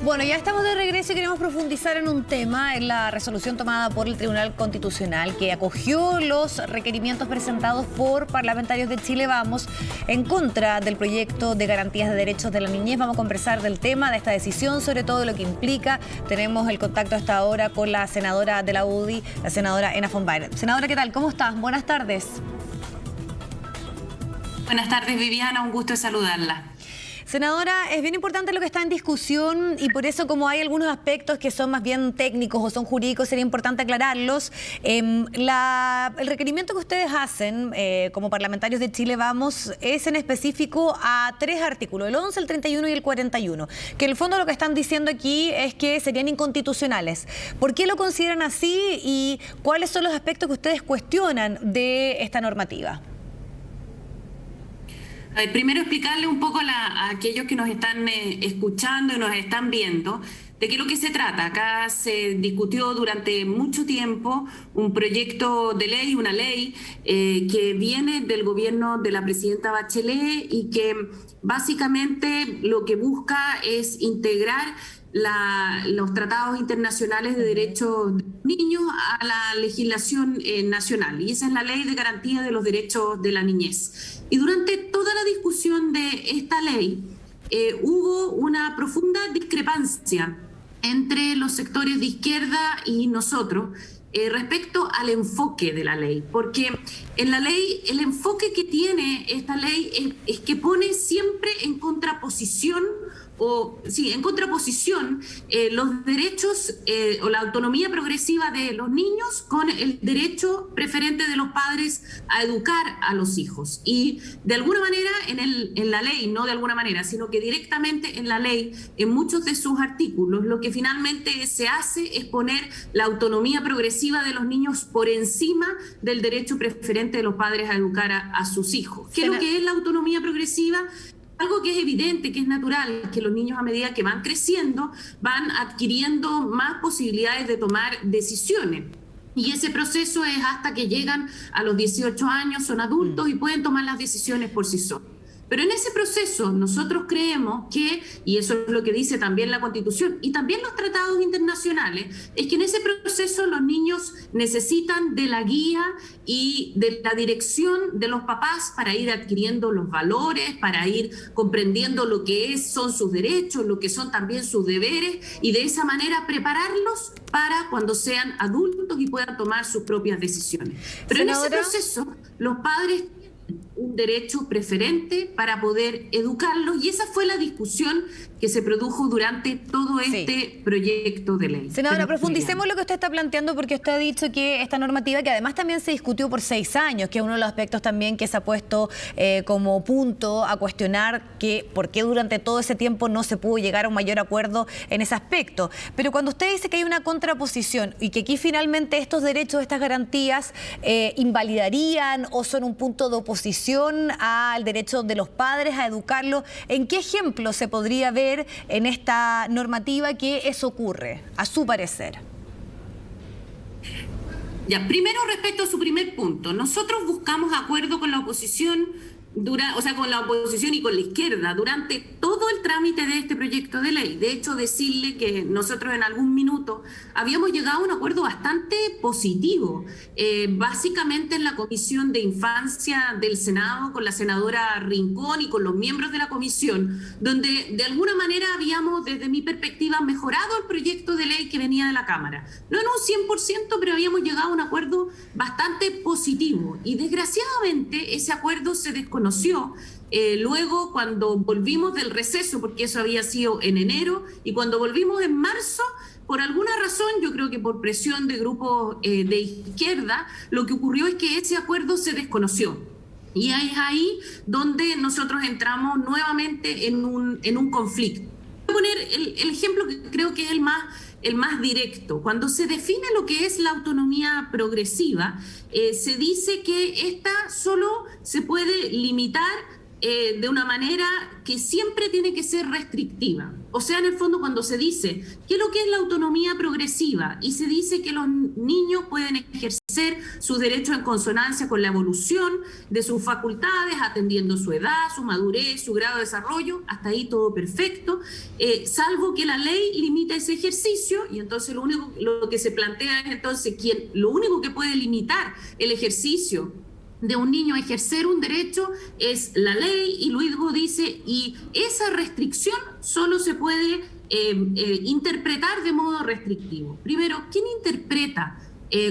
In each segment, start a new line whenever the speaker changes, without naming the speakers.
Bueno, ya estamos de regreso y queremos profundizar en un tema, en la resolución tomada por el Tribunal Constitucional que acogió los requerimientos presentados por parlamentarios de Chile Vamos en contra del proyecto de garantías de derechos de la niñez. Vamos a conversar del tema, de esta decisión, sobre todo de lo que implica. Tenemos el contacto hasta ahora con la senadora de la UDI, la senadora Ena von Baer. Senadora, ¿qué tal? ¿Cómo estás? Buenas tardes.
Buenas tardes, Viviana, un gusto saludarla.
Senadora, es bien importante lo que está en discusión y por eso, como hay algunos aspectos que son más bien técnicos o son jurídicos, sería importante aclararlos. El requerimiento que ustedes hacen como parlamentarios de Chile Vamos es en específico a 3 artículos, el 11, el 31 y el 41, que en el fondo lo que están diciendo aquí es que serían inconstitucionales. ¿Por qué lo consideran así y cuáles son los aspectos que ustedes cuestionan de esta normativa?
Primero explicarle un poco a aquellos que nos están escuchando y nos están viendo de qué es lo que se trata. Acá se discutió durante mucho tiempo un proyecto de ley, una ley que viene del gobierno de la presidenta Bachelet y que básicamente lo que busca es integrar los tratados internacionales de derechos de los niños a la legislación nacional, y esa es la Ley de Garantía de los Derechos de la Niñez. Y durante toda la discusión de esta ley hubo una profunda discrepancia entre los sectores de izquierda y nosotros respecto al enfoque de la ley, porque en la ley el enfoque que tiene esta ley es que pone siempre en contraposición los derechos o la autonomía progresiva de los niños con el derecho preferente de los padres a educar a los hijos. Y de alguna manera en la ley, no de alguna manera, sino que directamente en la ley, en muchos de sus artículos, lo que finalmente se hace es poner la autonomía progresiva de los niños por encima del derecho preferente de los padres a educar a sus hijos. ¿Qué es lo que es la autonomía progresiva? Algo que es evidente, que es natural, que los niños a medida que van creciendo van adquiriendo más posibilidades de tomar decisiones. Y ese proceso es hasta que llegan a los 18 años, son adultos y pueden tomar las decisiones por sí solos. Pero en ese proceso nosotros creemos que, y eso es lo que dice también la Constitución y también los tratados internacionales, es que en ese proceso los niños necesitan de la guía y de la dirección de los papás para ir adquiriendo los valores, para ir comprendiendo lo que son sus derechos, lo que son también sus deberes, y de esa manera prepararlos para cuando sean adultos y puedan tomar sus propias decisiones. Pero en ese proceso los padres un derecho preferente para poder educarlos, y esa fue la discusión que se produjo durante todo este proyecto de ley.
Senadora, profundicemos lo que usted está planteando, porque usted ha dicho que esta normativa, que además también se discutió por 6 años, que es uno de los aspectos también que se ha puesto como punto a cuestionar que por qué durante todo ese tiempo no se pudo llegar a un mayor acuerdo en ese aspecto. Pero cuando usted dice que hay una contraposición y que aquí finalmente estos derechos, estas garantías invalidarían o son un punto de oposición al derecho de los padres a educarlos, ¿en qué ejemplo se podría ver en esta normativa que eso ocurre, a su parecer?
Ya, primero, respecto a su primer punto, nosotros buscamos acuerdo con la oposición, con la oposición y con la izquierda durante todo el trámite de este proyecto de ley. De hecho, decirle que nosotros en algún minuto habíamos llegado a un acuerdo bastante positivo, básicamente en la Comisión de Infancia del Senado, con la senadora Rincón y con los miembros de la comisión, donde de alguna manera habíamos, desde mi perspectiva, mejorado el proyecto de ley que venía de la Cámara. No en un 100%, pero habíamos llegado a un acuerdo bastante positivo, y desgraciadamente ese acuerdo se desconoció. Luego, cuando volvimos del receso, porque eso había sido en enero, y cuando volvimos en marzo, por alguna razón, yo creo que por presión de grupos de izquierda, lo que ocurrió es que ese acuerdo se desconoció. Y es ahí donde nosotros entramos nuevamente en un conflicto. Voy a poner el ejemplo que creo que es el más directo. Cuando se define lo que es la autonomía progresiva, se dice que esta solo se puede limitar de una manera que siempre tiene que ser restrictiva. O sea, en el fondo, cuando se dice qué es lo que es la autonomía progresiva y se dice que los niños pueden ejercer sus derechos en consonancia con la evolución de sus facultades, atendiendo su edad, su madurez, su grado de desarrollo, hasta ahí todo perfecto, salvo que la ley limita ese ejercicio, y entonces lo que se plantea es entonces lo único que puede limitar el ejercicio de un niño a ejercer un derecho es la ley, y luego dice, y esa restricción solo se puede interpretar de modo restrictivo. Primero, ¿quién interpreta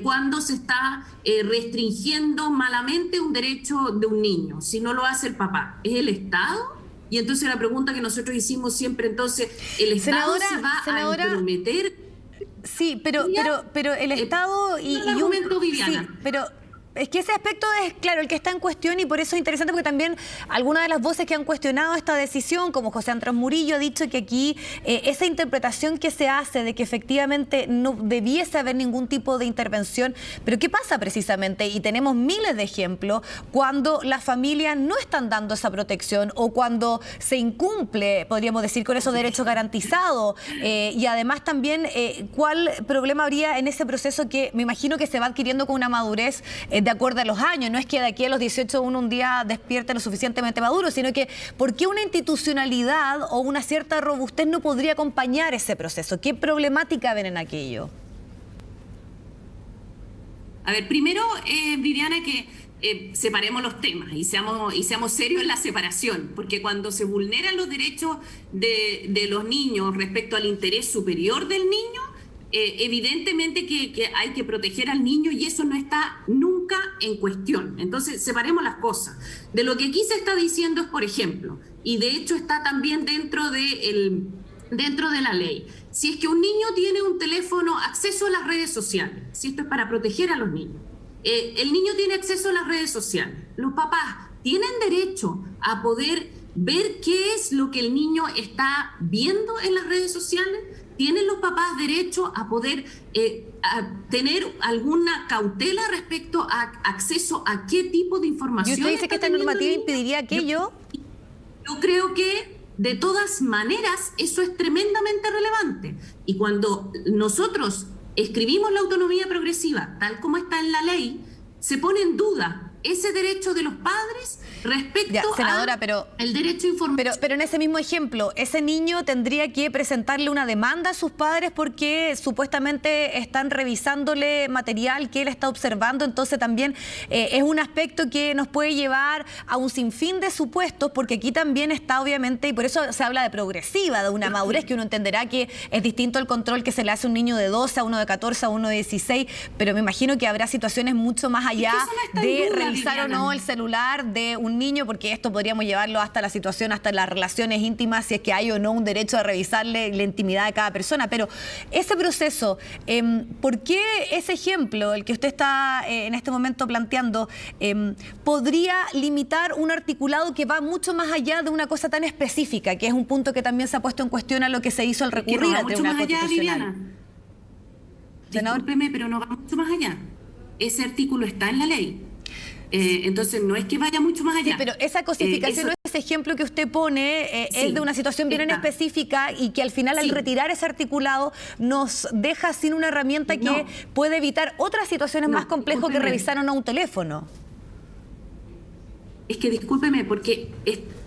cuando se está restringiendo malamente un derecho de un niño? Si no lo hace el papá, ¿es el Estado? Y entonces la pregunta que nosotros hicimos siempre, entonces, ¿el Estado se va a intrometer?
Sí, pero el Estado y
un argumento, Viviana.
Sí, pero es que ese aspecto es, claro, el que está en cuestión, y por eso es interesante, porque también algunas de las voces que han cuestionado esta decisión, como José Andrés Murillo, ha dicho que aquí esa interpretación que se hace de que efectivamente no debiese haber ningún tipo de intervención, pero ¿qué pasa precisamente? Y tenemos miles de ejemplos cuando las familias no están dando esa protección, o cuando se incumple, podríamos decir, con esos derechos garantizados, y además también ¿cuál problema habría en ese proceso que me imagino que se va adquiriendo con una madurez de acuerdo a los años? No es que de aquí a los 18 uno un día despierte lo suficientemente maduro, sino que ¿por qué una institucionalidad o una cierta robustez no podría acompañar ese proceso? ¿Qué problemática ven en aquello?
A ver, primero, Viviana, que separemos los temas y seamos serios en la separación, porque cuando se vulneran los derechos de los niños respecto al interés superior del niño, evidentemente que hay que proteger al niño, y eso no está nunca en cuestión. Entonces, separemos las cosas. De lo que aquí se está diciendo es, por ejemplo, y de hecho está también dentro de la ley, si es que un niño tiene un teléfono, acceso a las redes sociales, si esto es para proteger a los niños, el niño tiene acceso a las redes sociales, los papás tienen derecho a poder ver qué es lo que el niño está viendo en las redes sociales. ¿Tienen los papás derecho a poder a tener alguna cautela respecto a acceso a qué tipo de información?
¿Y usted dice que esta normativa impediría aquello?
Yo creo que de todas maneras eso es tremendamente relevante. Y cuando nosotros escribimos la autonomía progresiva tal como está en la ley, se pone en duda ese derecho de los padres respecto
senadora,
el derecho a información.
Pero en ese mismo ejemplo, ese niño tendría que presentarle una demanda a sus padres porque supuestamente están revisándole material que él está observando. Entonces también es un aspecto que nos puede llevar a un sinfín de supuestos, porque aquí también está obviamente, y por eso se habla de progresiva, de una madurez que uno entenderá que es distinto al control que se le hace a un niño de 12, a uno de 14, a uno de 16, pero me imagino que habrá situaciones mucho más allá de revisar o no el celular de un niño, porque esto podríamos llevarlo hasta la situación, hasta las relaciones íntimas, si es que hay o no un derecho a revisarle la intimidad de cada persona. Pero ese proceso, ¿por qué ese ejemplo, el que usted está en este momento planteando, podría limitar un articulado que va mucho más allá de una cosa tan específica, que es un punto que también se ha puesto en cuestión a lo que se hizo al recurrir al Tribunal Constitucional?
Discúlpeme, pero no va mucho más allá. Ese artículo está en la ley. Entonces no es que vaya mucho más allá.
Sí, pero esa cosificación, ese ejemplo que usted pone es de una situación bien en específica, y que al final al retirar ese articulado nos deja sin una herramienta que puede evitar otras situaciones más complejas que revisar o no un teléfono.
Es que discúlpeme, porque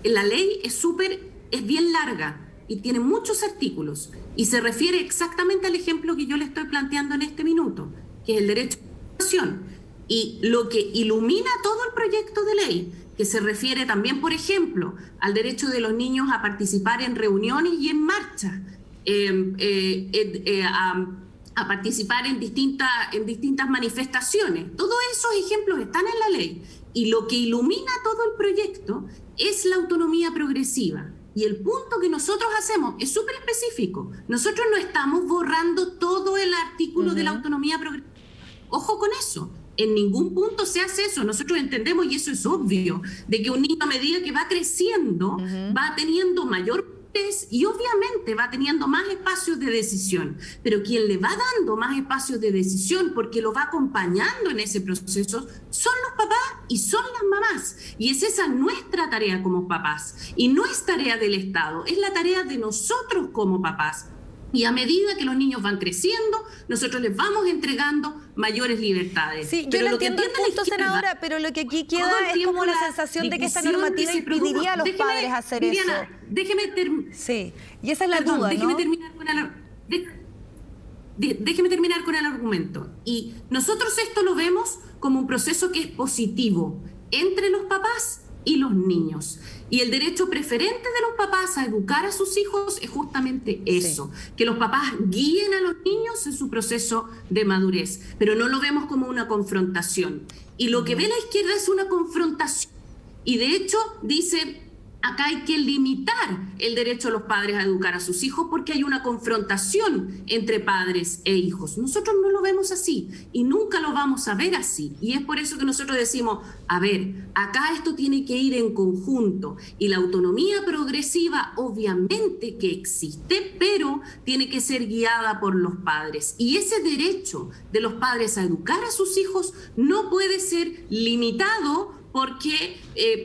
la ley es bien larga y tiene muchos artículos, y se refiere exactamente al ejemplo que yo le estoy planteando en este minuto, que es el derecho a la educación. Y lo que ilumina todo el proyecto de ley, que se refiere también, por ejemplo, al derecho de los niños a participar en reuniones y en marchas, a participar en distintas manifestaciones. Todos esos ejemplos están en la ley, y lo que ilumina todo el proyecto es la autonomía progresiva. Y el punto que nosotros hacemos es súper específico. Nosotros no estamos borrando todo el artículo de la autonomía progresiva. Ojo con eso. En ningún punto se hace eso. Nosotros entendemos, y eso es obvio, de que un niño a medida que va creciendo va teniendo mayor madurez y obviamente va teniendo más espacios de decisión, pero quien le va dando más espacios de decisión porque lo va acompañando en ese proceso son los papás y son las mamás. Y es esa nuestra tarea como papás y no es tarea del Estado, es la tarea de nosotros como papás. Y a medida que los niños van creciendo, nosotros les vamos entregando mayores libertades.
Sí, yo lo entiendo el punto, senadora, pero lo que aquí queda es como la sensación de que esta normativa impediría a los padres hacer
Viviana,
eso.
Déjeme terminar.
Sí, y esa es la duda,
déjeme
¿no?
terminar con déjeme terminar con el argumento. Y nosotros esto lo vemos como un proceso que es positivo entre los papás y los niños. Y el derecho preferente de los papás a educar a sus hijos es justamente eso, que los papás guíen a los niños en su proceso de madurez, pero no lo vemos como una confrontación. Y lo que ve la izquierda es una confrontación. Y de hecho dice, acá hay que limitar el derecho de los padres a educar a sus hijos porque hay una confrontación entre padres e hijos. Nosotros no lo vemos así y nunca lo vamos a ver así. Y es por eso que nosotros decimos, a ver, acá esto tiene que ir en conjunto. Y la autonomía progresiva obviamente que existe, pero tiene que ser guiada por los padres. Y ese derecho de los padres a educar a sus hijos no puede ser limitado porque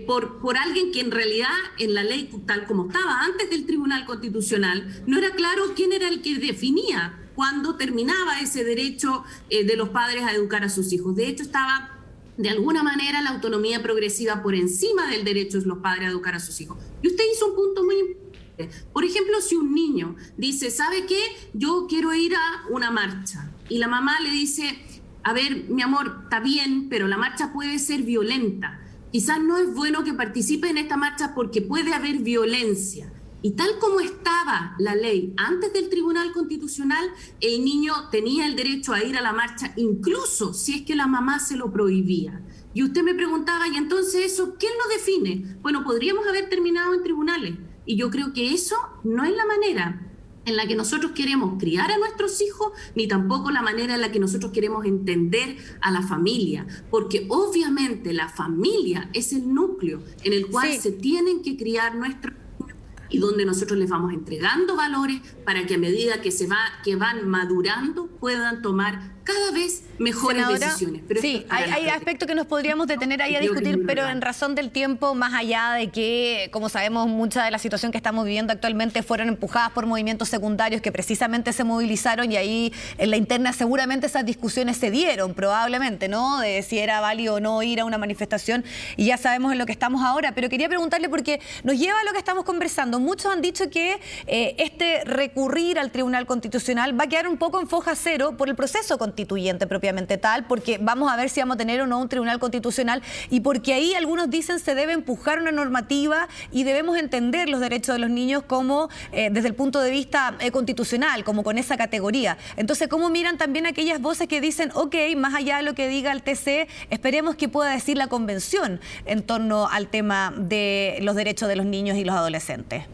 por alguien que en realidad en la ley tal como estaba antes del Tribunal Constitucional no era claro quién era el que definía cuándo terminaba ese derecho de los padres a educar a sus hijos. De hecho estaba de alguna manera la autonomía progresiva por encima del derecho de los padres a educar a sus hijos. Y usted hizo un punto muy importante. Por ejemplo, si un niño dice, ¿sabe qué? Yo quiero ir a una marcha. Y la mamá le dice, a ver, mi amor, está bien, pero la marcha puede ser violenta. Quizás no es bueno que participe en esta marcha porque puede haber violencia. Y tal como estaba la ley antes del Tribunal Constitucional, el niño tenía el derecho a ir a la marcha, incluso si es que la mamá se lo prohibía. Y usted me preguntaba, ¿y entonces eso quién lo define? Bueno, podríamos haber terminado en tribunales. Y yo creo que eso no es la manera en la que nosotros queremos criar a nuestros hijos, ni tampoco la manera en la que nosotros queremos entender a la familia, porque obviamente la familia es el núcleo en el cual se tienen que criar nuestros niños y donde nosotros les vamos entregando valores para que a medida que van madurando puedan tomar cada vez mejores decisiones. Pero
sí, hay aspectos que nos podríamos detener ahí a discutir, pero en razón del tiempo, más allá de que, como sabemos, mucha de la situación que estamos viviendo actualmente fueron empujadas por movimientos secundarios que precisamente se movilizaron y ahí en la interna seguramente esas discusiones se dieron, probablemente, ¿no? De si era válido o no ir a una manifestación y ya sabemos en lo que estamos ahora. Pero quería preguntarle porque nos lleva a lo que estamos conversando. Muchos han dicho que este recurrir al Tribunal Constitucional va a quedar un poco en foja cero por el proceso constituyente propiamente tal, porque vamos a ver si vamos a tener o no un Tribunal Constitucional y porque ahí algunos dicen se debe empujar una normativa y debemos entender los derechos de los niños como desde el punto de vista constitucional, como con esa categoría. Entonces, ¿cómo miran también aquellas voces que dicen, ok, más allá de lo que diga el TC, esperemos que pueda decir la Convención en torno al tema de los derechos de los niños y los adolescentes?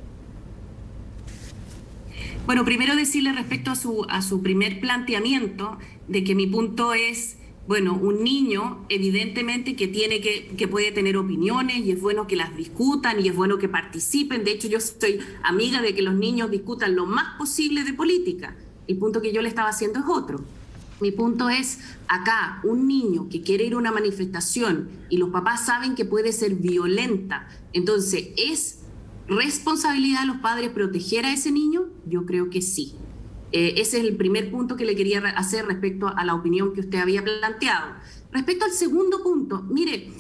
Bueno, primero decirle respecto a su primer planteamiento de que mi punto es, bueno, un niño evidentemente que puede tener opiniones y es bueno que las discutan y es bueno que participen. De hecho, yo soy amiga de que los niños discutan lo más posible de política. El punto que yo le estaba haciendo es otro. Mi punto es, acá, un niño que quiere ir a una manifestación y los papás saben que puede ser violenta, entonces, ¿es responsabilidad de los padres proteger a ese niño? Yo creo que sí. Ese es el primer punto que le quería hacer respecto a la opinión que usted había planteado. Respecto al segundo punto, mire,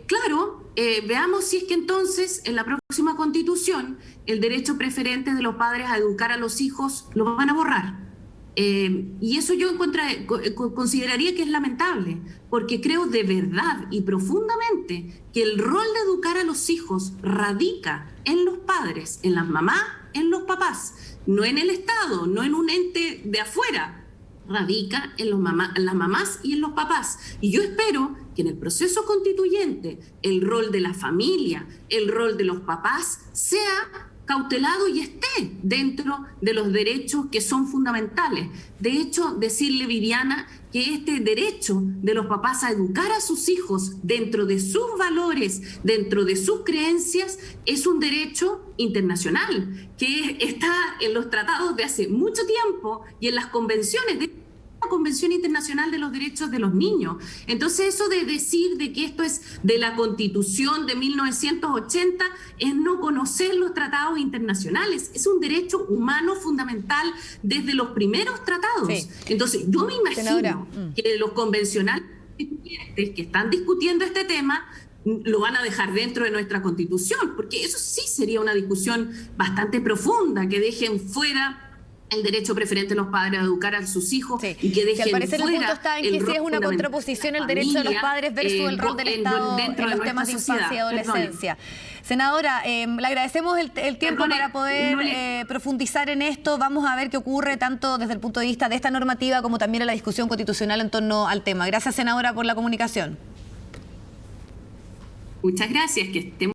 claro, veamos si es que entonces en la próxima Constitución el derecho preferente de los padres a educar a los hijos lo van a borrar. Y eso yo consideraría que es lamentable, porque creo de verdad y profundamente que el rol de educar a los hijos radica en los padres, en las mamás, en los papás, no en el Estado, no en un ente de afuera, radica en las mamás y en los papás. Y yo espero que en el proceso constituyente el rol de la familia, el rol de los papás sea cautelado y esté dentro de los derechos que son fundamentales. De hecho, decirle, Viviana, que este derecho de los papás a educar a sus hijos dentro de sus valores, dentro de sus creencias, es un derecho internacional, que está en los tratados de hace mucho tiempo y en las convenciones de la Convención Internacional de los Derechos de los Niños. Entonces, eso de decir de que esto es de la Constitución de 1980 es no conocer los tratados internacionales. Es un derecho humano fundamental desde los primeros tratados. Sí. Entonces, yo me imagino que los convencionales que están discutiendo este tema lo van a dejar dentro de nuestra Constitución, porque eso sí sería una discusión bastante profunda, que dejen fuera el derecho preferente de los padres a educar a sus hijos, sí, y que dejen fuera.
Al parecer el punto está en que si es una contraposición el derecho de los padres versus el rol del Estado en los temas de infancia y adolescencia. Senadora, le agradecemos el tiempo para poder profundizar en esto. Vamos a ver qué ocurre tanto desde el punto de vista de esta normativa como también en la discusión constitucional en torno al tema. Gracias, senadora, por la comunicación.
Muchas gracias, que estemos